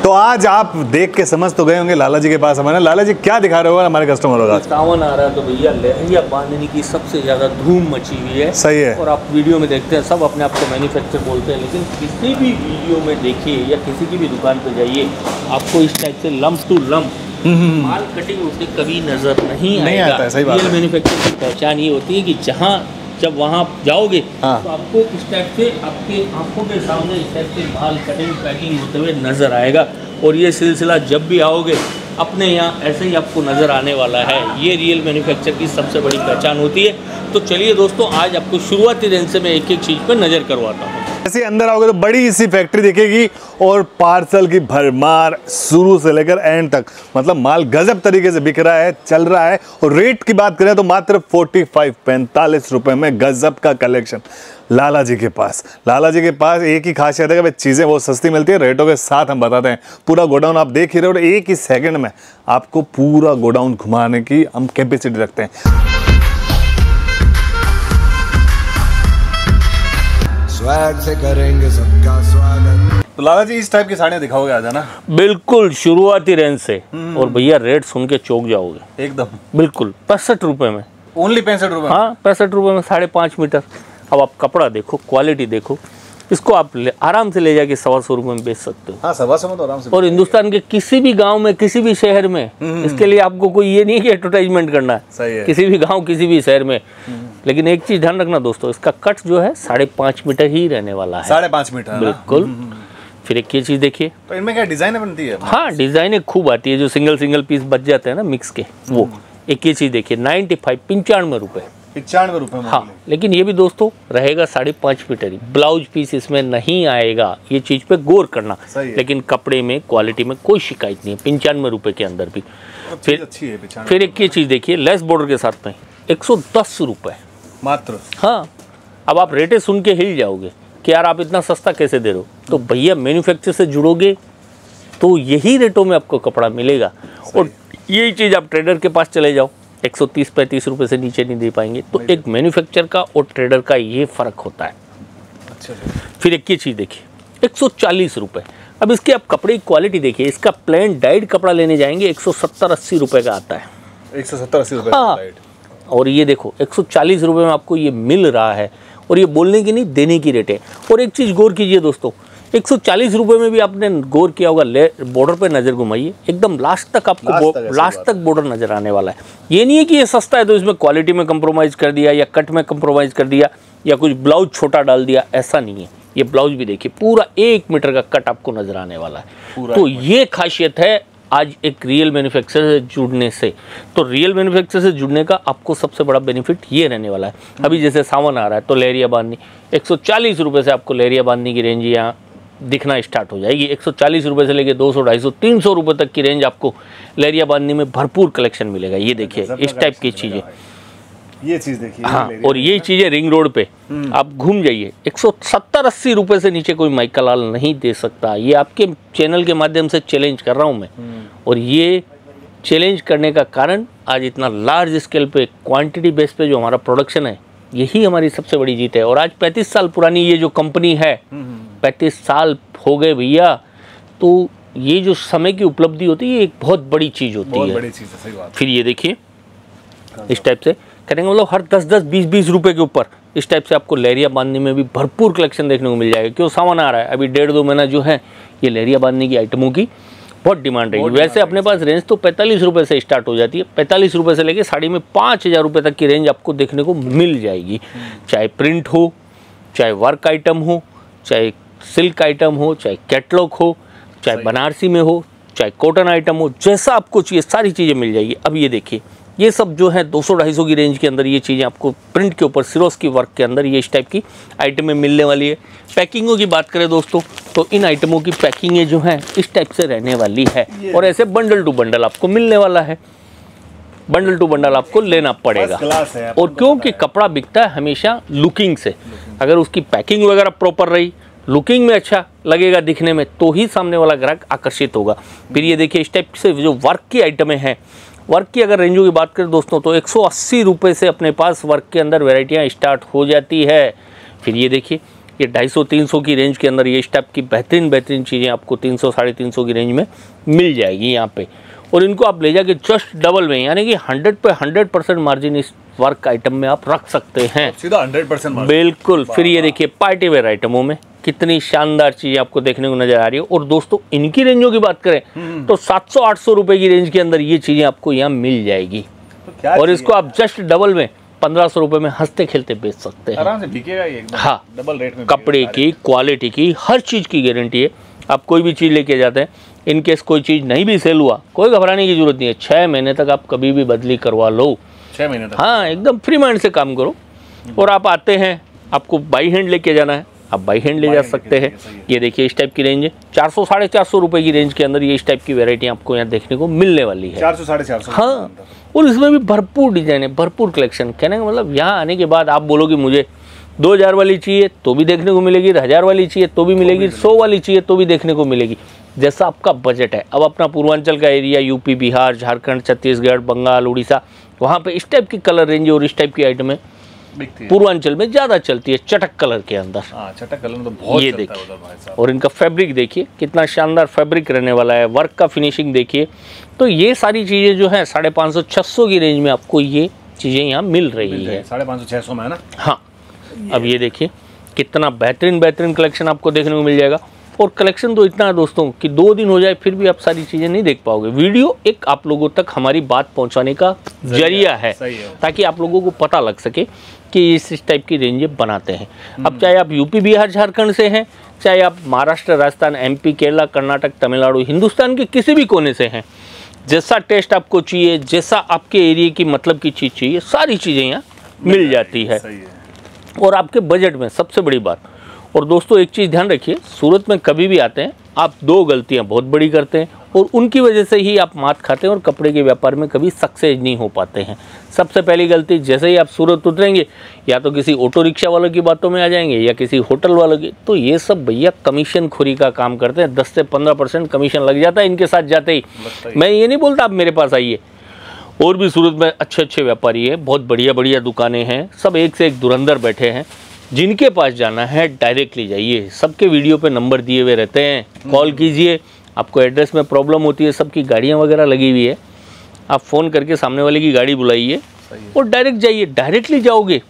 तो आज आप देख के समझ तो गए होंगे लाला जी के पास हमारे। लाला जी क्या दिखा रहे हो हमारे कस्टमर को? सावन आ रहा है तो भैया लहरिया बांधने की सबसे ज़्यादा धूम मची हुई है। सही है। और आप वीडियो में देखते हैं सब अपने आप को मैन्युफैक्चर बोलते हैं, लेकिन किसी भी वीडियो में देखिए या किसी की भी दुकान पर जाइए आपको इस टाइप से लम्प टू लम्प माल कटिंग होते कभी नजर नहीं आएगा। रियल मैन्युफैक्चर की पहचान ये होती है कि जब वहाँ जाओगे तो आपको इस टाइप से आपके आंखों के सामने इस टाइप से माल कटिंग पैकिंग होते हुए नजर आएगा। और ये सिलसिला जब भी आओगे अपने यहाँ ऐसे ही आपको नज़र आने वाला है। ये रियल मैन्युफैक्चर की सबसे बड़ी पहचान होती है। तो चलिए दोस्तों, आज आपको शुरुआती रेंज से मैं एक एक चीज़ पर नज़र करवाता हूँ। जैसे अंदर आओगे तो बड़ी सी फैक्ट्री दिखेगी और पार्सल की भरमार शुरू से लेकर एंड तक, मतलब माल गजब तरीके से बिक रहा है, चल रहा है। और रेट की बात करें तो मात्र 45 रुपए में गजब का कलेक्शन लाला जी के पास। लाला जी के पास एक ही खासियत है कि चीज़ें बहुत सस्ती मिलती है। रेटों के साथ हम बताते हैं। पूरा गोडाउन आप देख ही रहे हो, एक ही सेकंड में आपको पूरा गोडाउन घुमाने की हम कैपेसिटी रखते हैं। स्वैग से करेंगे सबका स्वागत। तो लाला जी इस टाइप की साड़ियाँ दिखाओगे आज, है ना? बिल्कुल शुरुआती रेंज से। और भैया रेट सुन के चौंक जाओगे एकदम। बिल्कुल 65 रुपए में, ओनली 65 रुपए। हाँ 65 रुपए में 5.5 मीटर। अब आप कपड़ा देखो, क्वालिटी देखो, इसको आप आराम से ले जाके 125 रुपए में बेच सकते हो। हाँ 125 में तो आराम से। और हिंदुस्तान के किसी भी गांव में, किसी भी शहर में, इसके लिए आपको कोई ये नहीं कि एडवर्टाइजमेंट करना है। सही है। किसी भी गांव, किसी भी शहर में। लेकिन एक चीज ध्यान रखना दोस्तों, इसका कट जो है 5.5 मीटर ही रहने वाला है। 5.5 मीटर बिल्कुल। फिर एक ये चीज देखिए, तो इनमें क्या डिजाइन बनती है? हाँ डिजाइने खूब आती है, जो सिंगल पीस बच जाते हैं ना मिक्स के, वो। एक ये चीज देखिए 95 रुपए। 95 रुपए में। हाँ, लेकिन ये भी दोस्तों रहेगा 5.5 मीटर ही। ब्लाउज पीस इसमें नहीं आएगा, ये चीज पे गौर करना। लेकिन कपड़े में, क्वालिटी में कोई शिकायत नहीं है 95 रुपए के अंदर भी। फिर एक ये चीज देखिए, लेस बॉर्डर के साथ में 110 रुपए मात्र। हाँ, अब आप रेटें सुन के हिल जाओगे कि यार आप इतना सस्ता कैसे दे रहे हो। तो भैया मैन्युफैक्चर से जुड़ोगे तो यही रेटों में आपको कपड़ा मिलेगा। और यही चीज़ आप ट्रेडर के पास चले जाओ, 130-35 रुपए से नीचे नहीं दे पाएंगे। तो एक मैन्युफैक्चर का और ट्रेडर का ये फ़र्क होता है। अच्छा। फिर एक ये चीज़ देखिए 140 रुपये। अब इसके आप कपड़े की क्वालिटी देखिए, इसका प्लेन डाइड कपड़ा लेने जाएंगे 170-80 रुपये का आता है। 170-80 रुपये। हाँ। और ये देखो 140 रुपये में आपको ये मिल रहा है। और ये बोलने की नहीं, देने की रेट है। और एक चीज़ गौर कीजिए दोस्तों, 140 रुपये में भी आपने गौर किया होगा, बॉर्डर पे नज़र घुमाइए, एकदम लास्ट तक आपको लास्ट तक बॉर्डर नज़र आने वाला है। ये नहीं है कि ये सस्ता है तो इसमें क्वालिटी में कंप्रोमाइज़ कर दिया या कट में कंप्रोमाइज़ कर दिया या कुछ ब्लाउज छोटा डाल दिया, ऐसा नहीं है। ये ब्लाउज भी देखिए, पूरा 1 मीटर का कट आपको नज़र आने वाला है। तो ये खासियत है आज एक रियल मैन्युफैक्चर से जुड़ने से। तो रियल मैन्युफैक्चर से जुड़ने का आपको सबसे बड़ा बेनिफिट ये रहने वाला है। अभी जैसे सावन आ रहा है तो लहरिया बांधनी 140 रुपये से आपको लहरिया बांधनी की रेंज यहाँ दिखना स्टार्ट हो जाएगी। 140 रुपये से लेके 200, 250, 300 रुपये तक की रेंज आपको लहरिया बांधनी में भरपूर कलेक्शन मिलेगा। ये देखिए इस टाइप की चीज़ें, ये चीज़ देखिए। हाँ, और यही चीज़ें रिंग रोड पे आप घूम जाइए, 170-80 रुपये से नीचे कोई माइका लाल नहीं दे सकता। ये आपके चैनल के माध्यम से चैलेंज कर रहा हूँ मैं। और ये चैलेंज करने का कारण आज इतना लार्ज स्केल पे, क्वांटिटी बेस पे जो हमारा प्रोडक्शन है, यही हमारी सबसे बड़ी जीत है। और आज 35 साल पुरानी ये जो कंपनी है, 35 साल हो गए भैया। तो ये जो समय की उपलब्धि होती है, ये एक बहुत बड़ी चीज़ होती है। बड़ी चीज़ है, सही बात। फिर ये देखिए इस टाइप से करेंगे, मतलब हर 10-10, 20-20 रुपए के ऊपर इस टाइप से आपको लहरिया बांधने में भी भरपूर कलेक्शन देखने को मिल जाएगा। क्यों, सामान आ रहा है, अभी 1.5-2 महीना जो है ये लहरिया बांधने की आइटमों की बहुत डिमांड रहेगी। वैसे अपने पास रेंज तो 45 रुपये से स्टार्ट हो जाती है। 45 रुपये से लेके साड़ी में 5000 रुपये तक की रेंज आपको देखने को मिल जाएगी। चाहे प्रिंट हो, चाहे वर्क आइटम हो, चाहे सिल्क आइटम हो, चाहे कैटलॉग हो, चाहे बनारसी में हो, चाहे कॉटन आइटम हो, जैसा आपको चाहिए सारी चीज़ें मिल जाएगी। अब ये देखिए, ये सब जो है 200-250 की रेंज के अंदर ये चीज़ें आपको प्रिंट के ऊपर सिरोस की वर्क के अंदर ये इस टाइप की आइटमें मिलने वाली है। पैकिंगों की बात करें दोस्तों, तो इन आइटमों की पैकिंगें जो हैं इस टाइप से रहने वाली है। और ऐसे बंडल टू बंडल आपको मिलने वाला है, बंडल टू बंडल आपको लेना पड़ेगा। और क्योंकि कपड़ा बिकता है हमेशा लुकिंग से, अगर उसकी पैकिंग वगैरह प्रॉपर रही, लुकिंग में अच्छा लगेगा दिखने में, तो ही सामने वाला ग्राहक आकर्षित होगा। फिर ये देखिए इस टाइप से जो वर्क की आइटमें हैं, वर्क की अगर रेंजों की बात करें दोस्तों, तो 180 रुपये से अपने पास वर्क के अंदर वैरायटियाँ स्टार्ट हो जाती है। फिर ये देखिए ये 250-300 की रेंज के अंदर ये इस टाइप की बेहतरीन चीज़ें आपको 300-350 की रेंज में मिल जाएगी यहाँ पे। और इनको आप ले जाके जस्ट डबल में, यानी कि 100 पे 100% मार्जिन इस वर्क आइटम में आप रख सकते हैं, सीधा 100% बिल्कुल। फिर ये देखिए पार्टी वेयर आइटमों में कितनी शानदार चीज़ें आपको देखने को नजर आ रही है। और दोस्तों इनकी रेंजों की बात करें तो 700-800 रुपए की रेंज के अंदर ये चीज़ें आपको यहाँ मिल जाएगी। और इसको आप जस्ट डबल में 1500 रुपए में हंसते खेलते बेच सकते हैं, आराम से बिकेगा ये एकदम। हाँ, डबल रेट में कपड़े की क्वालिटी की हर चीज़ की गारंटी है। आप कोई भी चीज़ लेके जाते हैं, इन केस कोई चीज़ नहीं भी सेल हुआ, कोई घबराने की जरूरत नहीं है। 6 महीने तक आप कभी भी बदली करवा लो, 6 महीने तक, हाँ, एकदम फ्री माइंड से काम करो। और आप आते हैं, आपको बाई हैंड लेके जाना है, आप बाई हैंड ले जा सकते हैं। ये देखिए इस टाइप की रेंज है, 400-450 रुपए की रेंज के अंदर ये इस टाइप की वैरायटी आपको यहाँ देखने को मिलने वाली है। 400-450, हाँ, और इसमें भी भरपूर डिजाइन है, भरपूर कलेक्शन। कहने का मतलब यहाँ आने के बाद आप बोलोगे मुझे 2000 वाली चाहिए तो भी देखने को मिलेगी, 1000 वाली चाहिए तो भी मिलेगी, 100 वाली चाहिए तो भी देखने को मिलेगी, जैसा आपका बजट है। अब अपना पूर्वांचल का एरिया, यूपी, बिहार, झारखंड, छत्तीसगढ़, बंगाल, उड़ीसा, वहाँ पे इस टाइप की कलर रेंज और इस टाइप की आइटमें पूर्वांचल में ज़्यादा चलती है, चटक कलर के अंदर। चटक कलर में तो बहुत ये चलता है देखिए, उधर भाई साहब। और इनका फैब्रिक देखिए कितना शानदार फैब्रिक रहने वाला है, वर्क का फिनिशिंग देखिए। तो ये सारी चीज़ें जो है 550-600 की रेंज में आपको ये चीज़ें यहाँ मिल रही है। 550-600 में है ना। हाँ, अब ये देखिए कितना बेहतरीन कलेक्शन आपको देखने को मिल जाएगा। और कलेक्शन तो इतना है दोस्तों कि 2 दिन हो जाए फिर भी आप सारी चीज़ें नहीं देख पाओगे। वीडियो एक आप लोगों तक हमारी बात पहुंचाने का जरिया है, ताकि आप लोगों को पता लग सके कि इस टाइप की रेंजें बनाते हैं। अब चाहे आप यूपी, बिहार, झारखंड से हैं, चाहे आप महाराष्ट्र, राजस्थान, MP, केरला, कर्नाटक, तमिलनाडु, हिंदुस्तान के किसी भी कोने से हैं, जैसा टेस्ट आपको चाहिए, जैसा आपके एरिया की मतलब की चीज़ चाहिए, सारी चीज़ें यहाँ मिल जाती है, और आपके बजट में। सबसे बड़ी बात। और दोस्तों एक चीज़ ध्यान रखिए, सूरत में कभी भी आते हैं आप 2 गलतियां बहुत बड़ी करते हैं, और उनकी वजह से ही आप मात खाते हैं और कपड़े के व्यापार में कभी सक्सेस नहीं हो पाते हैं। सबसे पहली गलती, जैसे ही आप सूरत उतरेंगे या तो किसी ऑटो रिक्शा वालों की बातों में आ जाएंगे या किसी होटल वालों की। तो ये सब भैया कमीशन खोरी का काम करते हैं, 10 से 15% कमीशन लग जाता है इनके साथ जाते ही। मैं ये नहीं बोलता आप मेरे पास आइए, और भी सूरत में अच्छे व्यापारी हैं, बहुत बढ़िया दुकानें हैं, सब एक से एक धुरंधर बैठे हैं। जिनके पास जाना है डायरेक्टली जाइए, सबके वीडियो पे नंबर दिए हुए रहते हैं, कॉल कीजिए। आपको एड्रेस में प्रॉब्लम होती है, सबकी गाड़ियाँ वगैरह लगी हुई है, आप फ़ोन करके सामने वाले की गाड़ी बुलाइए और डायरेक्ट जाइए। डायरेक्टली जाओगे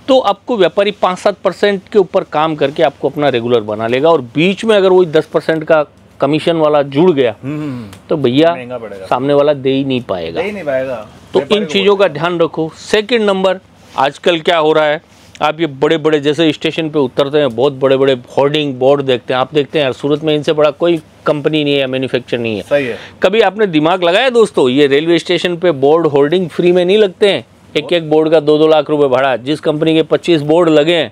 तो आपको व्यापारी 5-7% के ऊपर काम करके आपको अपना रेगुलर बना लेगा, और बीच में अगर वही 10% का कमीशन वाला जुड़ गया तो भैया सामने वाला दे ही नहीं पाएगा। तो इन चीज़ों का ध्यान रखो। सेकंड नंबर, आजकल क्या हो रहा है, आप ये बड़े जैसे स्टेशन पे उतरते हैं, बहुत बड़े होर्डिंग बोर्ड देखते हैं, आप देखते हैं यार सूरत में इनसे बड़ा कोई कंपनी नहीं है या मैन्युफैक्चर नहीं है। सही है। कभी आपने दिमाग लगाया दोस्तों, ये रेलवे स्टेशन पे बोर्ड होर्डिंग फ्री में नहीं लगते हैं। एक बोर्ड का 2-2 लाख रुपए भाड़ा। जिस कंपनी के 25 बोर्ड लगे हैं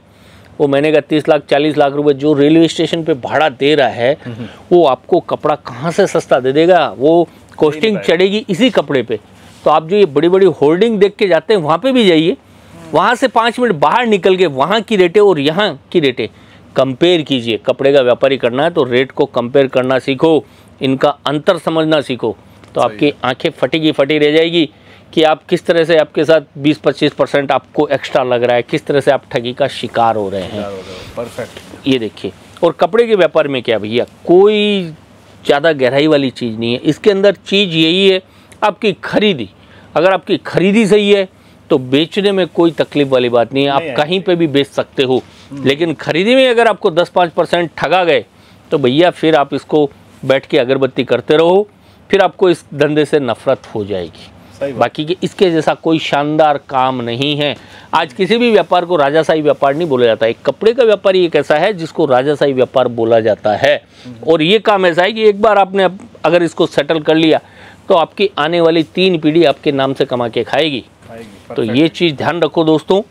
वो महीने का 30 लाख 40 लाख रुपए जो रेलवे स्टेशन पे भाड़ा दे रहा है, वो आपको कपड़ा कहाँ से सस्ता दे देगा? वो कॉस्टिंग चढ़ेगी इसी कपड़े पे। तो आप जो ये बड़ी होर्डिंग देख के जाते हैं, वहाँ पे भी जाइए, वहाँ से 5 मिनट बाहर निकल के वहाँ की रेटें और यहाँ की रेटें कंपेयर कीजिए। कपड़े का व्यापारी करना है तो रेट को कंपेयर करना सीखो, इनका अंतर समझना सीखो, तो आपकी आंखें फटी रह जाएगी कि आप किस तरह से आपके साथ 20-25% आपको एक्स्ट्रा लग रहा है, किस तरह से आप ठगी का शिकार हो रहे हैं। परफेक्ट। ये देखिए, और कपड़े के व्यापार में क्या भैया, कोई ज़्यादा गहराई वाली चीज़ नहीं है। इसके अंदर चीज़ यही है आपकी खरीदी। अगर आपकी खरीदी सही है तो बेचने में कोई तकलीफ वाली बात नहीं है, आप कहीं पे भी बेच सकते हो। लेकिन खरीदी में अगर आपको 10-5% ठगा गए तो भैया फिर आप इसको बैठ के अगरबत्ती करते रहो, फिर आपको इस धंधे से नफरत हो जाएगी। बाकी के इसके जैसा कोई शानदार काम नहीं है। आज किसी भी व्यापार को राजाशाही व्यापार नहीं बोला जाता है। एक कपड़े का व्यापारी एक ऐसा है जिसको राजाशाही व्यापार बोला जाता है। और ये काम ऐसा है कि एक बार आपने अगर इसको सेटल कर लिया तो आपकी आने वाली 3 पीढ़ी आपके नाम से कमा के खाएगी। तो ये चीज़ ध्यान रखो दोस्तों,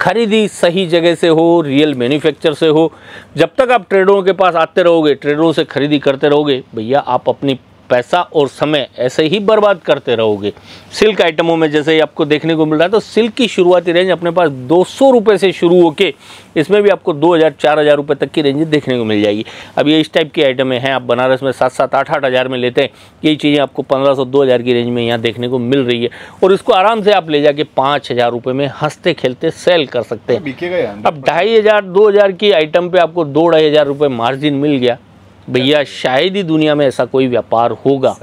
खरीदी सही जगह से हो, रियल मैन्युफैक्चर से हो। जब तक आप ट्रेडरों के पास आते रहोगे, ट्रेडरों से खरीदी करते रहोगे, भैया आप अपनी पैसा और समय ऐसे ही बर्बाद करते रहोगे। सिल्क आइटमों में जैसे आपको देखने को मिल रहा है, तो सिल्क की शुरुआती रेंज अपने पास 200 रुपये से शुरू होके इसमें भी आपको 2000-4000 रुपये तक की रेंज देखने को मिल जाएगी। अब ये इस टाइप की आइटमें हैं, आप बनारस में 7-7, 8-8 हज़ार में लेते हैं, यही चीज़ें आपको 1500-2000 की रेंज में यहाँ देखने को मिल रही है। और इसको आराम से आप ले जाके 5000 रुपये में हंसते खेलते सेल कर सकते हैं। अब 2500-2000 की आइटम पे आपको 2-2500 रुपये मार्जिन मिल गया, भैया शायद ही दुनिया में ऐसा कोई व्यापार होगा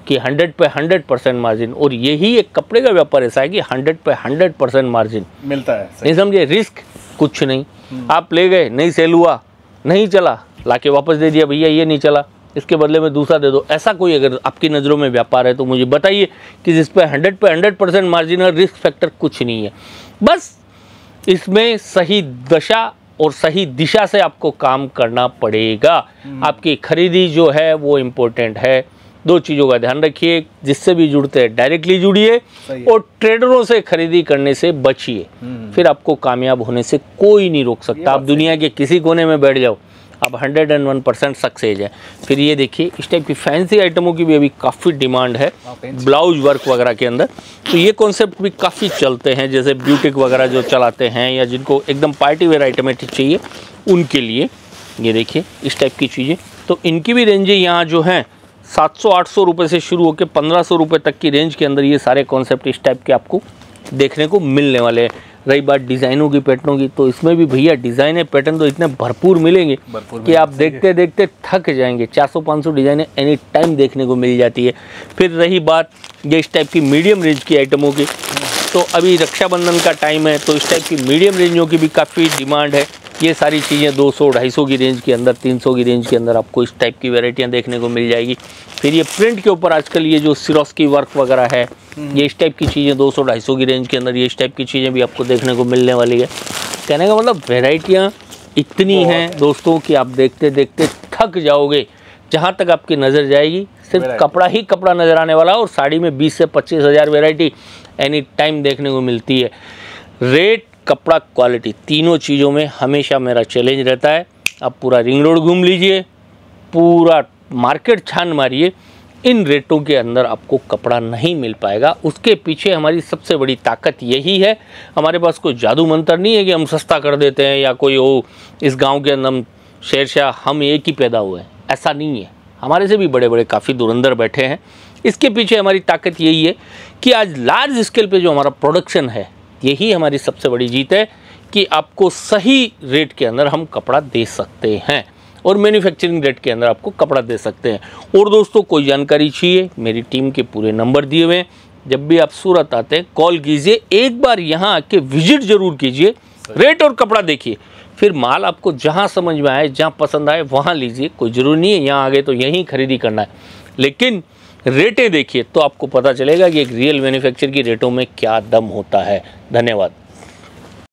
कि 100 पे 100% मार्जिन। और यही एक कपड़े का व्यापार ऐसा है कि 100 पे 100% मार्जिन मिलता है। नहीं समझे, रिस्क कुछ नहीं। आप ले गए, नहीं सेल हुआ, नहीं चला, लाके वापस दे दिया, भैया ये नहीं चला, इसके बदले में दूसरा दे दो। ऐसा कोई अगर आपकी नज़रों में व्यापार है तो मुझे बताइए कि जिस पे 100% मार्जिन और रिस्क फैक्टर कुछ नहीं है। बस इसमें सही दशा और सही दिशा से आपको काम करना पड़ेगा। आपकी खरीदी जो है वो इम्पोर्टेंट है। 2 चीज़ों का ध्यान रखिए, जिससे भी जुड़ते हैं डायरेक्टली जुड़िए और ट्रेडरों से खरीदी करने से बचिए, फिर आपको कामयाब होने से कोई नहीं रोक सकता। आप दुनिया के किसी कोने में बैठ जाओ, अब 101% सक्सेस है। फिर ये देखिए, इस टाइप की फैंसी आइटमों की भी अभी काफ़ी डिमांड है, ब्लाउज वर्क वगैरह के अंदर। तो ये कॉन्सेप्ट भी काफ़ी चलते हैं, जैसे ब्यूटिक वगैरह जो चलाते हैं या जिनको एकदम पार्टी वेयर आइटमें चाहिए उनके लिए। ये देखिए इस टाइप की चीज़ें, तो इनकी भी रेंजें यहाँ जो हैं 700-800 रुपये से शुरू होकर 1500 रुपये तक की रेंज के अंदर ये सारे कॉन्सेप्ट इस टाइप के आपको देखने को मिलने वाले हैं। रही बात डिज़ाइनों की, पैटर्नों की, तो इसमें भी भैया डिज़ाइन पैटर्न तो इतने भरपूर मिलेंगे कि आप देखते देखते थक जाएंगे। 400-500 डिज़ाइनें एनी टाइम देखने को मिल जाती है। फिर रही बात ये इस टाइप की मीडियम रेंज की आइटमों की, तो अभी रक्षाबंधन का टाइम है, तो इस टाइप की मीडियम रेंजों की भी काफ़ी डिमांड है। ये सारी चीज़ें 200-250 की रेंज के अंदर, 300 की रेंज के अंदर आपको इस टाइप की वैरायटियाँ देखने को मिल जाएगी। फिर ये प्रिंट के ऊपर आजकल ये जो सिरोस्की वर्क वगैरह है, ये इस टाइप की चीज़ें 200-250 की रेंज के अंदर, ये इस टाइप की चीज़ें भी आपको देखने को मिलने वाली है। कहने का मतलब वैरायटियाँ इतनी हैं दोस्तों कि आप देखते देखते थक जाओगे। जहाँ तक आपकी नज़र जाएगी सिर्फ कपड़ा ही कपड़ा नज़र आने वाला है, और साड़ी में 20 से 25 हज़ार वैरायटी एनी टाइम देखने को मिलती है। रेट, कपड़ा, क्वालिटी, तीनों चीज़ों में हमेशा मेरा चैलेंज रहता है। आप पूरा रिंग रोड घूम लीजिए, पूरा मार्केट छान मारिए, इन रेटों के अंदर आपको कपड़ा नहीं मिल पाएगा। उसके पीछे हमारी सबसे बड़ी ताकत यही है। हमारे पास कोई जादू मंत्र नहीं है कि हम सस्ता कर देते हैं या कोई हो इस गांव के अंदर शेरशाह हम एक ही पैदा हुए हैं, ऐसा नहीं है। हमारे से भी बड़े बड़े काफ़ी धुरंधर बैठे हैं। इसके पीछे हमारी ताकत यही है कि आज लार्ज स्केल पे जो हमारा प्रोडक्शन है, यही हमारी सबसे बड़ी जीत है कि आपको सही रेट के अंदर हम कपड़ा दे सकते हैं और मैन्युफैक्चरिंग रेट के अंदर आपको कपड़ा दे सकते हैं। और दोस्तों कोई जानकारी चाहिए, मेरी टीम के पूरे नंबर दिए हुए हैं। जब भी आप सूरत आते हैं कॉल कीजिए, एक बार यहाँ आके विजिट ज़रूर कीजिए, रेट और कपड़ा देखिए, फिर माल आपको जहाँ समझ में आए, जहाँ पसंद आए वहाँ लीजिए। कोई ज़रूरी नहीं है यहाँ आ गए तो यहीं खरीदी करना है, लेकिन रेटें देखिए तो आपको पता चलेगा कि एक रियल मैन्युफैक्चर की रेटों में क्या दम होता है। धन्यवाद।